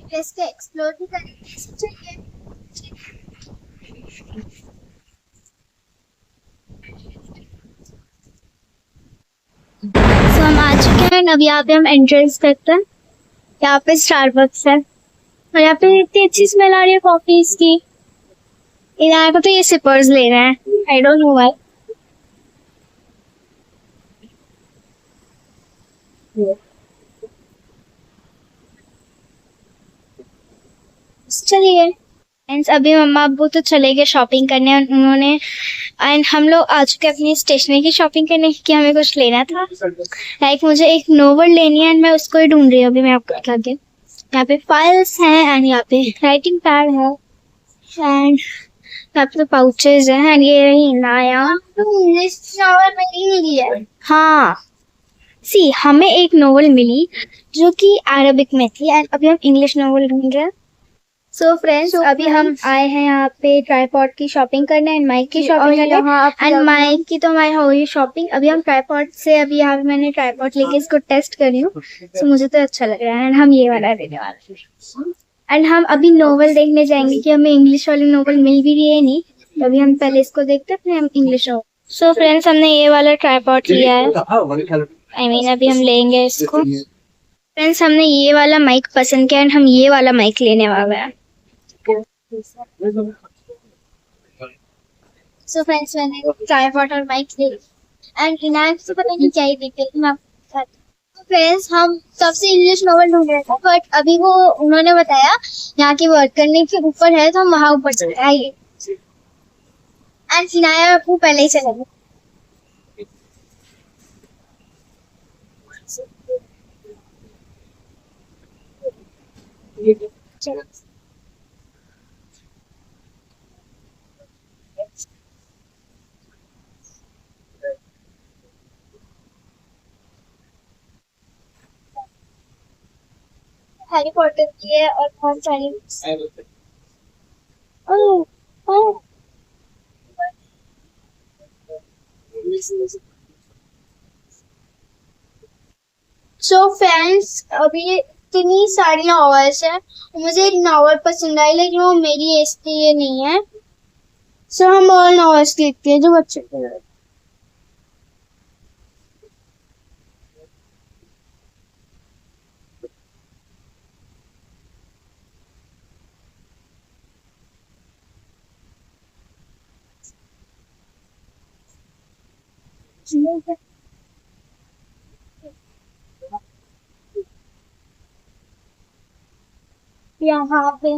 Place को explore भी करेंगे, चलिए। तो हम आ चुके हैं, अब यहाँ पे हम एंट्रेंस करते हैं। यहाँ पे स्टारबक्स है और यहाँ पे इतनी अच्छी स्मेल आ रही है कॉफीज की। यहाँ पे तो ये सिपर्स ले रहे हैं, आई डोंट नो व्हाई। चलिए फ्रेंड्स, अभी मम्मा अब्बू तो चले गए शॉपिंग करने उन्होंने, एंड हम लोग आ चुके हैं अपनी स्टेशनरी की शॉपिंग करने की। हमें कुछ लेना था, लाइक मुझे एक नोवेल लेनी है एंड मैं उसको ही ढूंढ रही हूँ अभी। मैं आपको दिखा के, यहाँ पे फाइल्स हैं एंड यहाँ पे राइटिंग पैड है एंड यहाँ पे तो पाउचेज हैं एंड ये रही नया इंग्लिश नोवेल मिली है। हाँ सी, हमें एक नोवेल मिली जो कि अरबिक में थी एंड अभी हम इंग्लिश नोवेल ढूंढ रहे हैं। सो फ्रेंड्स, अभी हम आए हैं यहाँ पे ट्राइपॉड की शॉपिंग करने एंड माइक की शॉपिंग करने एंड माइक की तो हमारी हो गई शॉपिंग। अभी हम ट्राइपॉड से, अभी यहाँ पे मैंने ट्राइपॉड लेके इसको टेस्ट कर रही हूँ, सो मुझे तो अच्छा लग रहा है एंड हम ये वाला लेने वाले हैं। एंड हम अभी नोवेल देखने जाएंगे कि हमें इंग्लिश वाली नोवेल मिल भी रही है नहीं, तो अभी हम पहले इसको देखते हैं फिर हम इंग्लिश नोवेल। सो फ्रेंड्स, हमने ये वाला ट्राइपॉड लिया है, अभी हम लेंगे इसको। फ्रेंड्स, हमने ये वाला माइक पसंद किया एंड हम ये वाला माइक लेने वाले हैं। सो फ्रेंड्स, मैंने ट्राइपॉड और माइक ले एंड इनायत से पता नहीं क्या ही देख रही मैं आपके साथ। फ्रेंड्स, हम सबसे इंग्लिश नोवेल ढूंढ रहे थे बट अभी वो उन्होंने बताया यहाँ की वर्क करने के ऊपर है, तो हम वहां ऊपर चले आइए एंड इनाया आपको पहले ही चले गए। चलो हैरी पॉटर की है और बहुत सारी ओह ओह। सो फ्रेंड्स, अभी इतनी सारी नॉवेल्स हैं, मुझे एक नॉवेल पसंद आई लेकिन वो मेरी एज की ये नहीं है। सो हम और नॉवेल्स देखते हैं जो बच्चे को लगे। यहाँ पे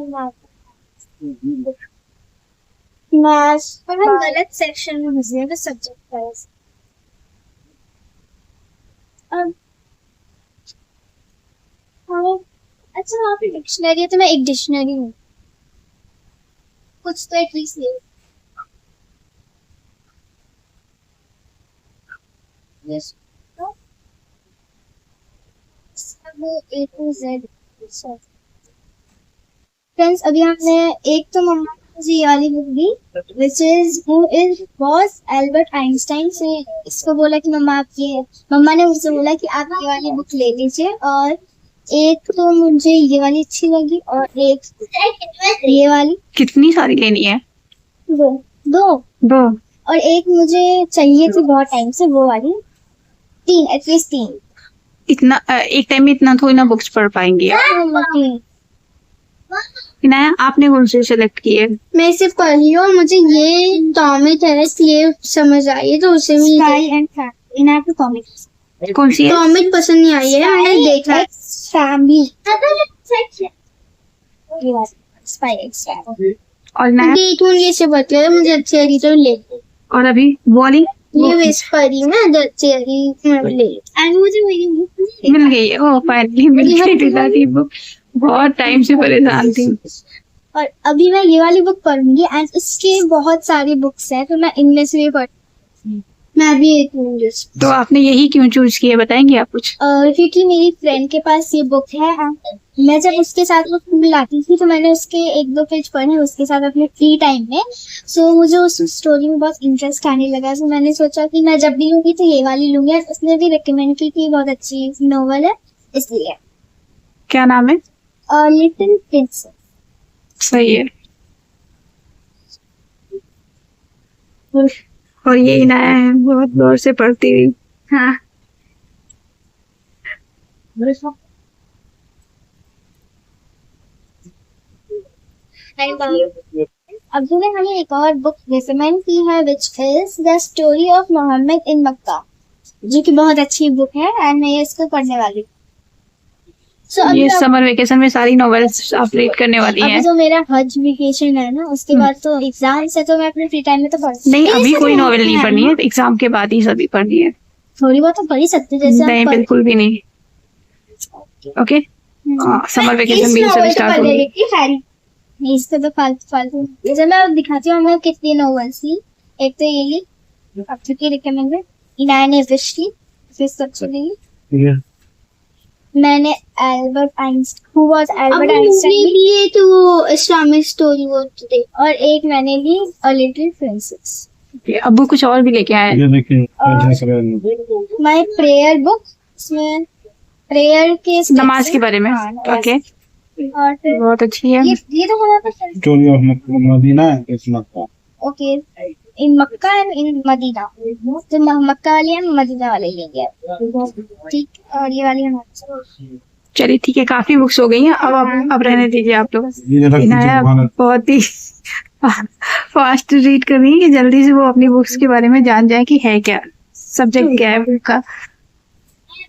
मैथ्स पर हम गलत सेक्शन में घुस गए तो सब्जेक्ट वाइज। अब हमें, अच्छा वहाँ पे डिक्शनरी है तो मैं एक डिक्शनरी हूँ, कुछ तो एटलीस्ट ले। Yes, A to Z. Friends, अभी हमने एक तो मम्मा ने मुझे ये वाली बुक दी which is who is boss Albert Einstein से। इसको बोला कि मम्मा आप ये, मम्मा ने मुझसे बोला कि आप ये वाली बुक ले लीजिए, और एक तो मुझे ये वाली अच्छी लगी और एक ये वाली। कितनी सारी लेनी है? दो दो दो। और एक मुझे चाहिए थी बहुत टाइम से, वो वाली। तीन, एटलीस्ट तीन। इतना एक टाइम में इतना थोड़ी ना बुक्स पढ़ पाएंगी आप। तीन इनाया, आपने कौन से सिलेक्ट किए? मैं सिर्फ पढ़ रही हूँ और मुझे ये टॉमिक है ये समझ आई है, तो उसे भी कॉमिक्स। कौन सी है? टॉमिक पसंद नहीं आई है, मैंने देखा है फैमिली। और इनाया? ये से बता है मुझे अच्छी लगी तो ले। और अभी वॉली ये वेस्ट पढ़ी मैं, जो अच्छी लगी ले। एंड मुझे मेरी बुक मिल गई। ओह फाइनली मिल गई बुक। बहुत टाइम से परेशान थी। और अभी मैं ये वाली बुक पढ़ूंगी एंड इसके बहुत सारी बुक्स हैं तो मैं इनमें से भी पढ़, मैं भी एक इंग्लिश। तो आपने यही क्यों चूज किया, बताएंगे आप कुछ? क्योंकि मेरी फ्रेंड के पास ये बुक है and मैं जब उसके साथ वो स्कूल आती थी तो मैंने उसके एक दो पेज पढ़े उसके साथ अपने फ्री टाइम में। सो मुझे उस स्टोरी में बहुत इंटरेस्ट आने लगा, सो मैंने सोचा कि मैं जब भी लूंगी तो ये वाली लूंगी, और उसने भी रिकमेंड की कि बहुत अच्छी नॉवल है, इसलिए। क्या नाम है? Little princess. सही है। और ये इनाया है, बहुत गौर से पढ़ती हुई। हाँ। अब्दुल ने हमें एक और बुक रिकमेंड की है which is the story of Muhammad in Mecca, जो कि बहुत अच्छी बुक है एंड मैं इसको पढ़ने वाली हूँ। So, ये समर वेकेशन में सारी नॉवेल्स आप रीड करने वाली अभी हैं? तो मेरा हज वेकेशन है ना, उसके बाद तो एग्जाम्स है, तो मैं अपने फ्री टाइम में तो पढ़ नहीं, अभी कोई नॉवेल नहीं पढ़नी है, एग्जाम के बाद ही सभी पढ़नी है। थोड़ी बहुत तो पढ़ ही सकते हैं, जैसे नहीं, बिल्कुल भी नहीं। ओके, समर वेकेशन भी सभी स्टार्ट हो गई। इसको तो फालतू जैसे मैं दिखाती हूँ हमें कितनी नॉवेल्स थी। एक तो ये ली अब की रिकमेंडेड, इनाया ने विश की, फिर सबसे ली मैंने Albert Einstein, who was Albert Einstein लिए, तो वो इस्लामिक स्टोरी वो टुडे, और एक मैंने ली अ लिटिल प्रिंसेस। अब्बू कुछ और भी लेके आए। माय प्रेयर बुक, इसमें प्रेयर के नमाज के बारे में। ओके, और फिर बहुत अच्छी है। ये तो बहुत अच्छा है। Story of Medina is Mecca. Okay, in Mecca and in Medina, तो मक्का वाली एंड मदीना वाली लेंगे, ठीक। और ये वाली हमारी। चलिए ठीक है, काफी बुक्स हो गई हैं, अब रहने दीजिए आप लोग। ये रख इनाया बहुत ही फास्ट रीड कर रही है कि जल्दी से वो अपनी बुक्स के बारे में जान जाए कि है क्या, सब्जेक्ट क्या है बुक का।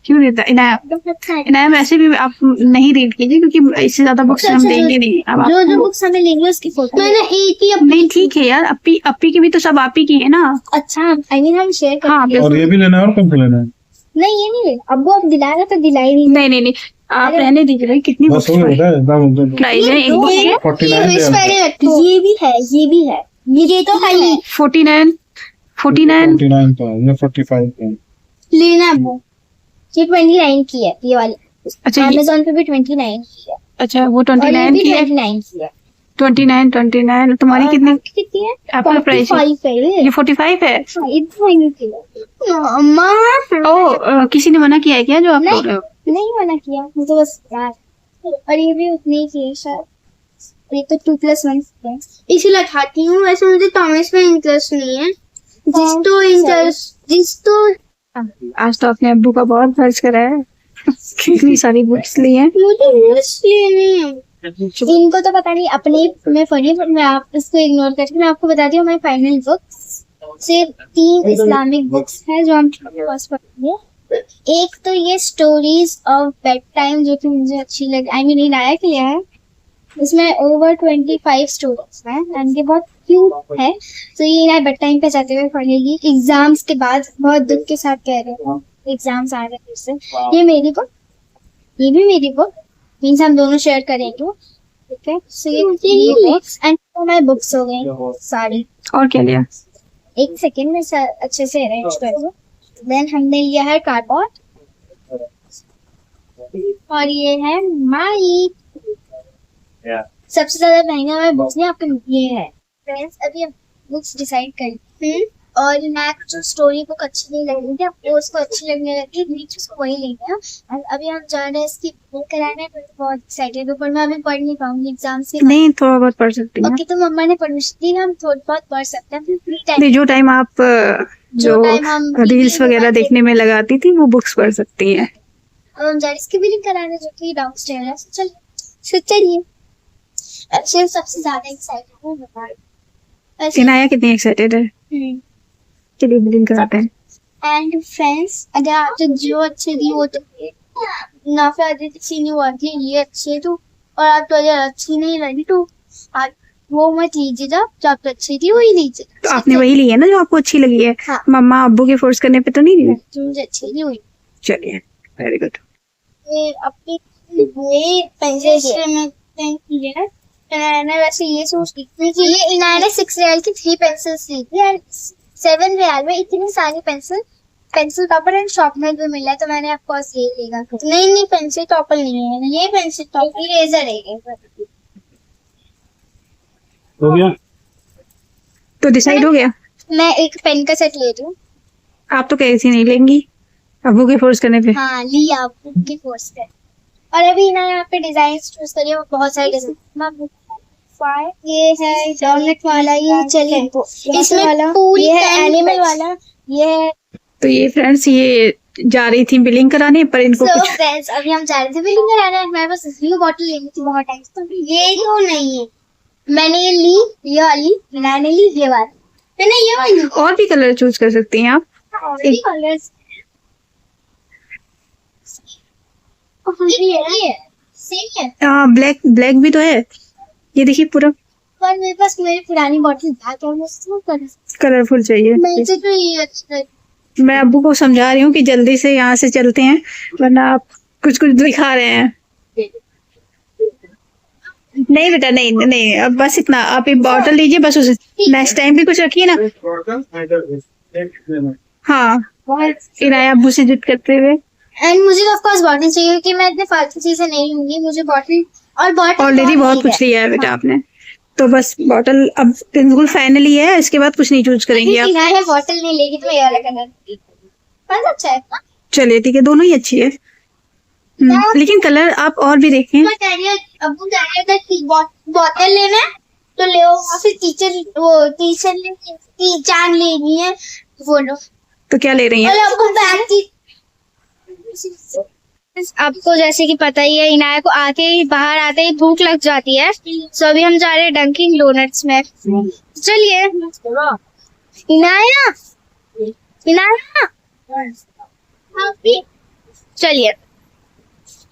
क्यों देता इनाया वैसे भी आप नहीं रीड कीजिए, क्योंकि इससे ज्यादा बुक्स हम देंगे नहीं। अब जो बुक्स हमें लेंगे उसकी फोटो मैंने एक ही नहीं, ठीक है यार, अपी की भी तो सब आप ही की है ना। अच्छा, आई मीन हम शेयर कर। हाँ, और ये भी लेना है और कौन सा लेना है? नहीं, ये नहीं ले, अब वो दिलाएगा तो दिलाई नहीं। नहीं नहीं नहीं, आप रहने दीजिए भाई। कितनी बस हो गया है प्राइस है एक बुक के? 49 ये भी है, ये भी है, ये तो है ही 49 तो है, ये 45 है। लेना है वो। ये 29 की है ये वाली। अच्छा, Amazon पे भी 29 की है। अच्छा वो और ये 29 भी की है। 29 की है। 29 तुम्हारी कितनी है? आपका प्राइस 45 है ये 45 है। इतना की है। अम्मा ओ, किसी ने मना किया है क्या जो आप नहीं। बोल रहे हो? नहीं मना किया, मुझे बस यार। और ये भी उतनी की है शायद। ये तो 2+1 है, इसीलिए खाती हूँ। वैसे मुझे कॉमर्स में इंटरेस्ट नहीं है। जिस तो आज तो अपने अब्बू का बहुत खर्च करा है। कितनी सारी बुक्स ली हैं। मुझे इंटरेस्ट नहीं है। इनको तो पता नहीं, अपने में फनी, मैं आप इसको इग्नोर करके मैं आपको बताती हूँ। हमारी फाइनल बुक्स सिर्फ 3 इस्लामिक बुक्स हैं जो हम फर्स्ट पढ़ेंगे। एक तो ये स्टोरीज ऑफ बेड टाइम, जो कि मुझे अच्छी लगी, आई मीन इनाया के लिए है। इसमें ओवर 25 स्टोरीज हैं एंड ये बहुत क्यूट है। तो ये इनाया बेड टाइम पे जाते हुए पढ़ेगी एग्जाम्स के बाद। बहुत दुख के साथ कह रहे हैं, एग्जाम्स आ रहे हैं फिर से। ये मेरी बुक, ये भी मेरी बुक, मीन्स हम दोनों शेयर करेंगे, ठीक है। सो ये बुक्स एंड हमारी बुक्स हो गई सारी। और क्या लिया? एक सेकेंड में अच्छे से अरेंज कर दूं। देन हमने लिया है कार्डबोर्ड, और ये है माइक। सबसे ज्यादा महंगा हमारे बुक्स ने आपको ये है। फ्रेंड्स, अभी हम बुक्स डिसाइड करें, और इनाया को जो स्टोरी बुक अच्छी नहीं लगी थी, वो उसको अच्छी लगने लगी, बीच उसको वही लेंगे। और अभी हम जा रहे हैं इसकी बुक कराने, तो बहुत एक्साइटेड हूँ, पर मैं अभी पढ़ नहीं पाऊंगी एग्जाम से। नहीं, थोड़ा बहुत पढ़ सकती हैं। ओके, तो मम्मा ने परमिशन दी, हम थोड़ा बहुत पढ़ सकते हैं फ्री टाइम। नहीं, जो टाइम आप जो टाइम हम रील्स वगैरह देखने में लगाती थी वो बुक्स पढ़ सकती हैं। अब हम जा रहे हैं इसकी बिलिंग कराने, जो कि डाउनस्टेयर है। चलिए। अच्छा, सबसे ज्यादा एक्साइटेड हूँ इनाया कितनी एक्साइटेड है? चलिए बिलिंग कराते हैं। एंड फ्रेंड्स, अगर आप जो अच्छे दी वो तो नाफे आदित्य सिंह वादी ये अच्छे तो, और आप तो अगर अच्छी नहीं लगी तो आप वो मत लीजिए। जो आपको अच्छी थी वही लीजिए। तो आपने वही ली है ना जो आपको अच्छी लगी है? हाँ। मम्मा अब्बू के फोर्स करने पे तो नहीं ली? जो मुझे अच्छी थी वही। चलिए, वेरी गुड। ये अपनी ये पेंसिल में पेन कीजिए ना। मैंने वैसे ये सोच ली कि ये इनाया ने 6 रियाल की 3 पेंसिल्स ली थी एंड 7 रियाल में इतनी सारी पेंसिल टॉपर एंड शॉर्पनर भी मिला है, तो मैंने ऑफकोर्स ये लेगा। नहीं, पेंसिल टॉपर नहीं है, ये पेंसिल टॉपर इरेजर है। हो गया? तो डिसाइड हो गया? मैं एक पेन का सेट ले रही हूँ। आप तो कैसी नहीं लेंगी अब्बू के फोर्स करने पे? हाँ, लिया आपके फोर्स पे। और अभी ना यहाँ पे डिजाइन चूज करिए, बहुत सारे डिजाइन। ये है डॉनट वाला, ये चलिए इसमें पूरी ये है एनिमल वाला, ये है। तो ये फ्रेंड्स ये जा रही थी बिलिंग कराने, पर इनको So कुछ friends, अभी हम जा रहे थे बिलिंग कराने, मेरे पास इसलिए बॉटल लेनी थी बहुत टाइम से, तो ये क्यों नहीं है, मैंने ये ली, ये वाली मैंने ली, ये वाली मैंने, ये वाली। और भी कलर चूज कर सकती हैं आप। कलर्स ये सेम है, हाँ ब्लैक ब्लैक भी तो है, ये देखिए पूरा पर मेरे पास मेरी पुरानी बॉटल था तो मुझे कलरफुल चाहिए। मुझे तो ये अच्छा लगा। मैं अब्बू को समझा रही हूँ कि जल्दी से यहाँ से चलते हैं, वरना आप कुछ कुछ दिखा रहे हैं। नहीं बेटा नहीं नहीं, अब बस इतना, आप एक बॉटल लीजिए बस, उसे नेक्स्ट टाइम भी कुछ रखिए ना। हाँ इनाया अब्बू से जिद करते हुए। एंड मुझे ऑफ कोर्स बॉटल चाहिए क्योंकि मैं इतने फालतू चीजें नहीं लूंगी, मुझे बॉटल और बॉटल ऑलरेडी बहुत कुछ लिया है बेटा आपने, तो बस बॉटल अब बिल्कुल फाइनली है, इसके बाद कुछ नहीं चूज करेंगे आप। है बॉटल नहीं लेगी तो ये वाला कलर बहुत अच्छा है। चलिए ठीक है, दोनों ही अच्छी है। लेकिन कलर आप और भी देखें। मैं कह रही हूँ अबू कह रहे थे बॉटल लेना है तो ले आओ, फिर टीचर ने जान लेनी है वो लो। तो क्या ले रही हैं? और अबू बैग की आपको जैसे कि पता ही है, इनाया को आते ही बाहर आते ही भूख लग जाती है, सो अभी हम जा रहे हैं डंकिन डोनट्स में। चलिए इनाया इनाया चलिए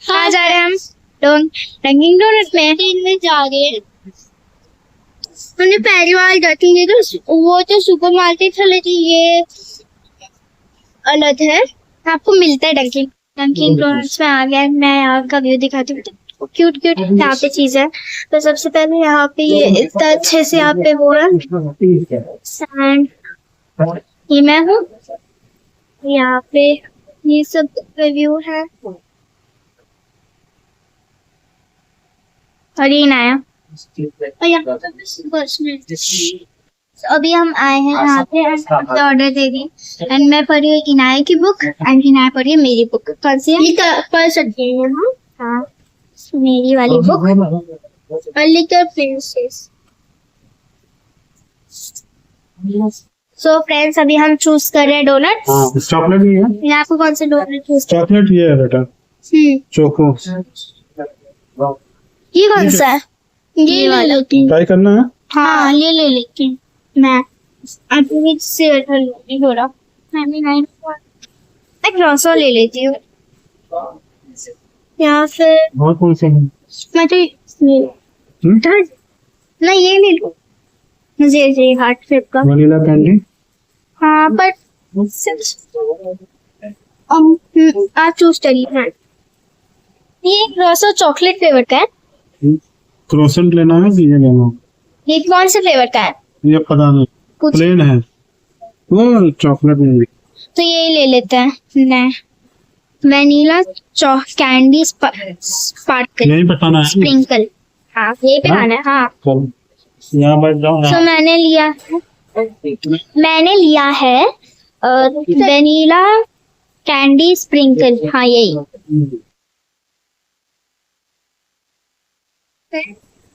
आ जा रहे हैं हम डंकिन डोनट में जा रहे हैं। हमने पहली बार डंकिन दी तो वो तो सुपर मार्केट चले थी, ये अलग है, आपको मिलता है डंकिन डोनट्स में आ गया। मैं यहाँ का व्यू दिखाती हूँ, क्यूट क्यूट यहाँ पे चीज है। तो सबसे पहले यहाँ पे ये इतना अच्छे से यहाँ पे वो है, एंड ये मैं हूँ, यहाँ पे ये सब व्यू है, और ये नया और यहाँ पे अभी हम आए हैं यहाँ पे ऑर्डर दे दी, एंड मैं पढ़ी हूँ इनाया की बुक एंड इनाया पढ़ी है मेरी बुक। कौन सी है? पढ़ सकते हैं हम। हाँ मेरी वाली बुक और लिटिल प्रिंसेस। सो फ्रेंड्स अभी हम चूज कर रहे हैं डोनट। चॉकलेट भी है, आपको कौन सा डोनट चूज? चॉकलेट ये है बेटा, चोको। ये कौन सा है? ये ले लेती हूँ। ट्राई करना है। हाँ ये ले लेती हूँ मैं, अभी से थोड़ा मैं क्रॉसो ले लेती हूँ, या फिर बहुत कौन से हैं? मैं तो नहीं ये ले लूँ, मुझे ये हार्ट शेप का। Vanilla candy. हाँ बट आप चूज करिए। ये क्रॉसो चॉकलेट फ्लेवर का है। क्रोसेंट लेना है कि ये लेना है? ये कौन से फ्लेवर का है? ये पता नहीं, कुछ प्लेन है वो चॉकलेट में। तो ये ले लेते हैं, नहीं वनीला कैंडी स्पार्कल यही बताना है, स्प्रिंकल। हाँ ये पे आना है। हाँ चलो यहाँ बैठ जाओ। तो मैंने लिया है वनीला कैंडी स्प्रिंकल। हाँ यही।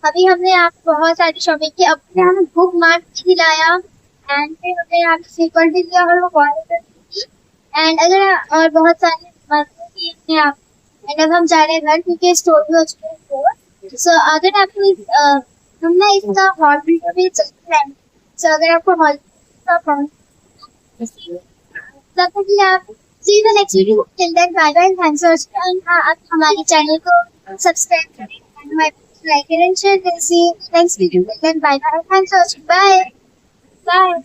अभी हमने यहाँ बहुत सारी शॉपिंग की, अब हमने बुक मार्क भी लाया, एंड फिर हमने यहाँ स्लीपर भी लिया और वो वॉलेट भी, एंड अगर और बहुत सारी बातें की हमने आप, एंड अब हम जा रहे हैं घर क्योंकि स्टोर भी हो चुके हैं। सो अगर आपको हमने इसका हॉल भी चलता है, सो अगर आपको हॉल का आप see the next video. Till then, bye bye and thanks for watching. आप हमारे चैनल को सब्सक्राइब करें and हमारे like and share. See you next video. Till then, bye bye and thanks for watching. Bye. Bye.